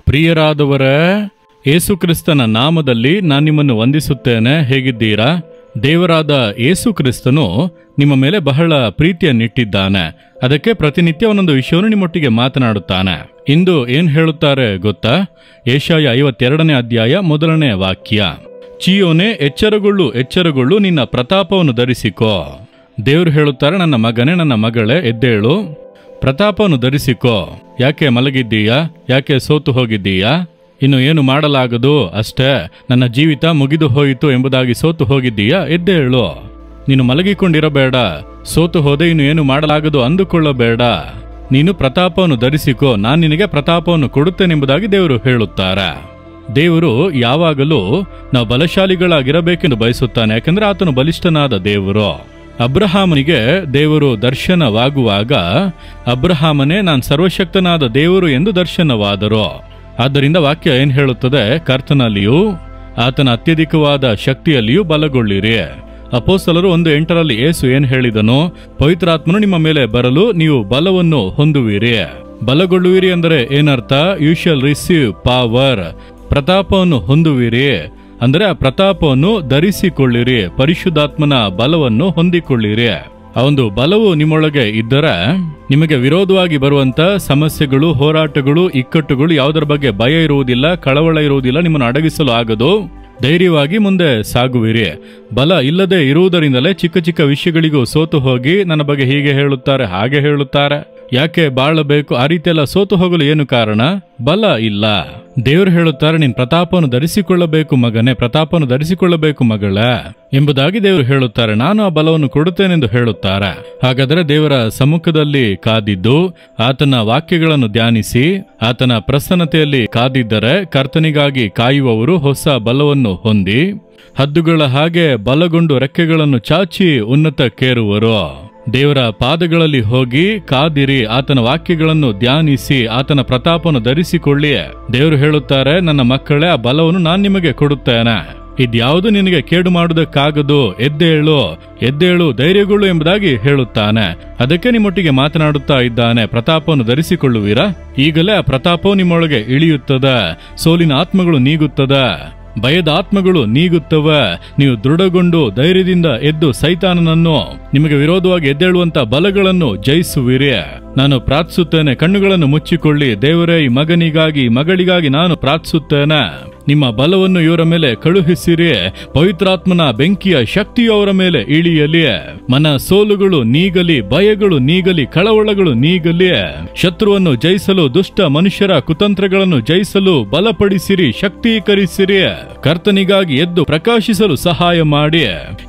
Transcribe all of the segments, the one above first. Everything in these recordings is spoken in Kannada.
ಪ್ರಿಯರಾದವರೇ, ಯೇಸುಕ್ರಿಸ್ತನ ನಾಮದಲ್ಲಿ ನಾನು ನಿಮ್ಮನ್ನು ವಂದಿಸುತ್ತೇನೆ. ಹೇಗಿದ್ದೀರಾ? ದೇವರಾದ ಯೇಸುಕ್ರಿಸ್ತನು ನಿಮ್ಮ ಮೇಲೆ ಬಹಳ ಪ್ರೀತಿಯನ್ನಿಟ್ಟಿದ್ದಾನೆ. ಅದಕ್ಕೆ ಪ್ರತಿನಿತ್ಯ ಒಂದೊಂದು ವಿಷಯವನ್ನು ನಿಮ್ಮೊಟ್ಟಿಗೆ ಮಾತನಾಡುತ್ತಾನೆ. ಇಂದು ಏನ್ ಹೇಳುತ್ತಾರೆ ಗೊತ್ತಾ? ಯೆಶಾಯ 52ನೇ ಅಧ್ಯಾಯ 1ನೇ ವಾಕ್ಯ. ಚೀಯೋನೇ, ಎಚ್ಚರಗೊಳ್ಳು, ಎಚ್ಚರಗೊಳ್ಳು, ನಿನ್ನ ಪ್ರತಾಪವನ್ನು ಧರಿಸಿಕೋ. ದೇವರು ಹೇಳುತ್ತಾರೆ, ನನ್ನ ಮಗನೇ, ನನ್ನ ಮಗಳೇ, ಎದ್ದೇಳು, ಪ್ರತಾಪವನ್ನು ಧರಿಸಿಕೋ. ಯಾಕೆ ಮಲಗಿದ್ದೀಯಾ? ಯಾಕೆ ಸೋತು ಹೋಗಿದ್ದೀಯಾ? ಇನ್ನು ಏನು ಮಾಡಲಾಗದು, ಅಷ್ಟೇ, ನನ್ನ ಜೀವಿತ ಮುಗಿದು ಹೋಯಿತು ಎಂಬುದಾಗಿ ಸೋತು ಹೋಗಿದ್ದೀಯಾ? ಎದ್ದೇಳು. ನೀನು ಮಲಗಿಕೊಂಡಿರಬೇಡ. ಸೋತು ಹೋದೆ, ಇನ್ನು ಏನು ಮಾಡಲಾಗದು ಅಂದುಕೊಳ್ಳಬೇಡ. ನೀನು ಪ್ರತಾಪವನ್ನು ಧರಿಸಿಕೋ, ನಾನು ನಿನಗೆ ಪ್ರತಾಪವನ್ನು ಕೊಡುತ್ತೇನೆಂಬುದಾಗಿ ದೇವರು ಹೇಳುತ್ತಾರೆ. ದೇವರು ಯಾವಾಗಲೂ ನಾವು ಬಲಶಾಲಿಗಳಾಗಿರಬೇಕೆಂದು ಬಯಸುತ್ತಾನೆ. ಯಾಕೆಂದ್ರೆ ಆತನು ಬಲಿಷ್ಠನಾದ ದೇವರು. ಅಬ್ರಹಾಮನಿಗೆ ದೇವರು ದರ್ಶನವಾಗುವಾಗ ಅಬ್ರಹಾಮನೇ ನಾನು ಸರ್ವಶಕ್ತನಾದ ದೇವರು ಎಂದು ದರ್ಶನವಾದರು. ಆದ್ದರಿಂದ ವಾಕ್ಯ ಏನ್ ಹೇಳುತ್ತದೆ? ಕರ್ತನಲ್ಲಿಯೂ ಆತನ ಅತ್ಯಧಿಕವಾದ ಶಕ್ತಿಯಲ್ಲಿಯೂ ಬಲಗೊಳ್ಳಿರಿ. ಅಪೊಸ್ತಲರು 1:8 ಯೇಸು ಏನ್ ಹೇಳಿದನು? ಪವಿತ್ರಾತ್ಮನು ನಿಮ್ಮ ಮೇಲೆ ಬರಲು ನೀವು ಬಲವನ್ನು ಹೊಂದುವಿರಿ. ಬಲಗೊಳ್ಳುವಿರಿ ಅಂದರೆ ಏನರ್ಥ? You shall receive power. ಪ್ರತಾಪವನ್ನು ಹೊಂದುವಿರಿ ಅಂದರೆ ಆ ಪ್ರತಾಪವನ್ನು ಧರಿಸಿಕೊಳ್ಳಿರಿ. ಪರಿಶುದ್ಧಾತ್ಮನ ಬಲವನ್ನು ಹೊಂದಿಕೊಳ್ಳಿರಿ. ಆ ಒಂದು ಬಲವು ನಿಮ್ಮೊಳಗೆ ಇದ್ದರೆ ನಿಮಗೆ ವಿರೋಧವಾಗಿ ಬರುವಂತ ಸಮಸ್ಯೆಗಳು, ಹೋರಾಟಗಳು, ಇಕ್ಕಟ್ಟುಗಳು ಯಾವುದರ ಬಗ್ಗೆ ಭಯ ಇರುವುದಿಲ್ಲ, ಕಳವಳ ಇರುವುದಿಲ್ಲ. ನಿಮ್ಮನ್ನು ಅಡಗಿಸಲು ಆಗದು. ಧೈರ್ಯವಾಗಿ ಮುಂದೆ ಸಾಗುವಿರಿ. ಬಲ ಇಲ್ಲದೆ ಇರುವುದರಿಂದಲೇ ಚಿಕ್ಕ ಚಿಕ್ಕ ವಿಷಯಗಳಿಗೂ ಸೋತು ಹೋಗಿ ನನ್ನ ಬಗ್ಗೆ ಹೀಗೆ ಹೇಳುತ್ತಾರೆ, ಹಾಗೆ ಹೇಳುತ್ತಾರೆ, ಯಾಕೆ ಬಾಳಬೇಕು, ಆ ರೀತಿಯೆಲ್ಲ ಸೋತು ಹೋಗಲು ಏನು ಕಾರಣ? ಬಲ ಇಲ್ಲ. ದೇವರು ಹೇಳುತ್ತಾರೆ, ನೀನು ಪ್ರತಾಪವನ್ನು ಧರಿಸಿಕೊಳ್ಳಬೇಕು ಮಗನೇ, ಪ್ರತಾಪವನ್ನು ಧರಿಸಿಕೊಳ್ಳಬೇಕು ಮಗಳೇ ಎಂಬುದಾಗಿ ದೇವರು ಹೇಳುತ್ತಾರೆ. ನಾನು ಆ ಬಲವನ್ನು ಕೊಡುತ್ತೇನೆಂದು ಹೇಳುತ್ತಾರೆ. ಹಾಗಾದರೆ ದೇವರ ಸಮ್ಮುಖದಲ್ಲಿ ಕಾದಿದ್ದು ಆತನ ವಾಕ್ಯಗಳನ್ನು ಧ್ಯಾನಿಸಿ ಆತನ ಪ್ರಸನ್ನತೆಯಲ್ಲಿ ಕಾದಿದ್ದರೆ ಕರ್ತನಿಗಾಗಿ ಕಾಯುವವರು ಹೊಸ ಬಲವನ್ನು ಹೊಂದಿ ಹದ್ದುಗಳ ಹಾಗೆ ಬಲಗೊಂಡು ರೆಕ್ಕೆಗಳನ್ನು ಚಾಚಿ ಉನ್ನತಕ್ಕೇರುವರು. ದೇವರ ಪಾದಗಳಲ್ಲಿ ಹೋಗಿ ಕಾದಿರಿ, ಆತನ ವಾಕ್ಯಗಳನ್ನು ಧ್ಯಾನಿಸಿ ಆತನ ಪ್ರತಾಪವನ್ನು ಧರಿಸಿಕೊಳ್ಳಿ. ದೇವರು ಹೇಳುತ್ತಾರೆ, ನನ್ನ ಮಕ್ಕಳೇ, ಆ ಬಲವನ್ನು ನಾನು ನಿಮಗೆ ಕೊಡುತ್ತೇನೆ. ಇದ್ಯಾವುದು ನಿನಗೆ ಕೇಡು ಮಾಡುವುದಕ್ಕಾಗದು. ಎದ್ದೇಳು, ಎದ್ದೇಳು, ಧೈರ್ಯಗೊಳ್ಳು ಎಂಬುದಾಗಿ ಹೇಳುತ್ತಾನೆ. ಅದಕ್ಕೆ ನಿಮ್ಮೊಟ್ಟಿಗೆ ಮಾತನಾಡುತ್ತಾ ಇದ್ದಾನೆ. ಪ್ರತಾಪವನ್ನು ಧರಿಸಿಕೊಳ್ಳುವಿರಾ? ಈಗಲೇ ಆ ಪ್ರತಾಪವು ನಿಮ್ಮೊಳಗೆ ಇಳಿಯುತ್ತದೆ. ಸೋಲಿನ ಆತ್ಮಗಳು ನೀಗುತ್ತದೆ, ಭಯದ ಆತ್ಮಗಳು ನೀಗುತ್ತವೆ. ನೀವು ದೃಢಗೊಂಡು ಧೈರ್ಯದಿಂದ ಎದ್ದು ಸೈತಾನನನ್ನು, ನಿಮಗೆ ವಿರೋಧವಾಗಿ ಎದ್ದೇಳುವಂತ ಬಲಗಳನ್ನು ಜಯಿಸುವಿರಿ. ನಾನು ಪ್ರಾರ್ಥಿಸುತ್ತೇನೆ, ಕಣ್ಣುಗಳನ್ನು ಮುಚ್ಚಿಕೊಳ್ಳಿ. ದೇವರೇ, ಈ ಮಗನಿಗಾಗಿ, ಮಗಳಿಗಾಗಿ ನಾನು ಪ್ರಾರ್ಥಿಸುತ್ತೇನೆ. ನಿಮ್ಮ ಬಲವನ್ನು ಇವರ ಮೇಲೆ ಕಳುಹಿಸಿರಿ. ಪವಿತ್ರಾತ್ಮನ ಬೆಂಕಿಯ ಶಕ್ತಿಯು ಅವರ ಮೇಲೆ ಇಳಿಯಲಿ. ಮನ ಸೋಲುಗಳು ನೀಗಲಿ, ಭಯಗಳು ನೀಗಲಿ, ಕಳವಳಗಳು ನೀಗಲಿ. ಶತ್ರುವನ್ನು ಜಯಿಸಲು, ದುಷ್ಟ ಮನುಷ್ಯರ ಕುತಂತ್ರಗಳನ್ನು ಜಯಿಸಲು ಬಲಪಡಿಸಿರಿ, ಶಕ್ತೀಕರಿಸಿರಿ. ಕರ್ತನಿಗಾಗಿ ಎದ್ದು ಪ್ರಕಾಶಿಸಲು ಸಹಾಯ ಮಾಡಿ.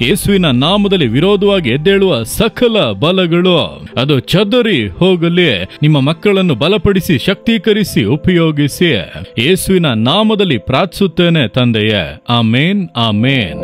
ಯೇಸುವಿನ ನಾಮದಲ್ಲಿ ವಿರೋಧವಾಗಿ ಎದ್ದೇಳುವ ಸಕಲ ಬಲಗಳು ಅದು ಚದರಿ ಹೋಗಲಿ. ನಿಮ್ಮ ಮಕ್ಕಳನ್ನು ಬಲಪಡಿಸಿ, ಶಕ್ತೀಕರಿಸಿ, ಉಪಯೋಗಿಸಿ. ಯೇಸುವಿನ ನಾಮದಲ್ಲಿ ಪ್ರಾರ್ಥಿಸುತ್ತೇನೆ ತಂದೆಯೇ. ಆಮೇನ್, ಆಮೇನ್.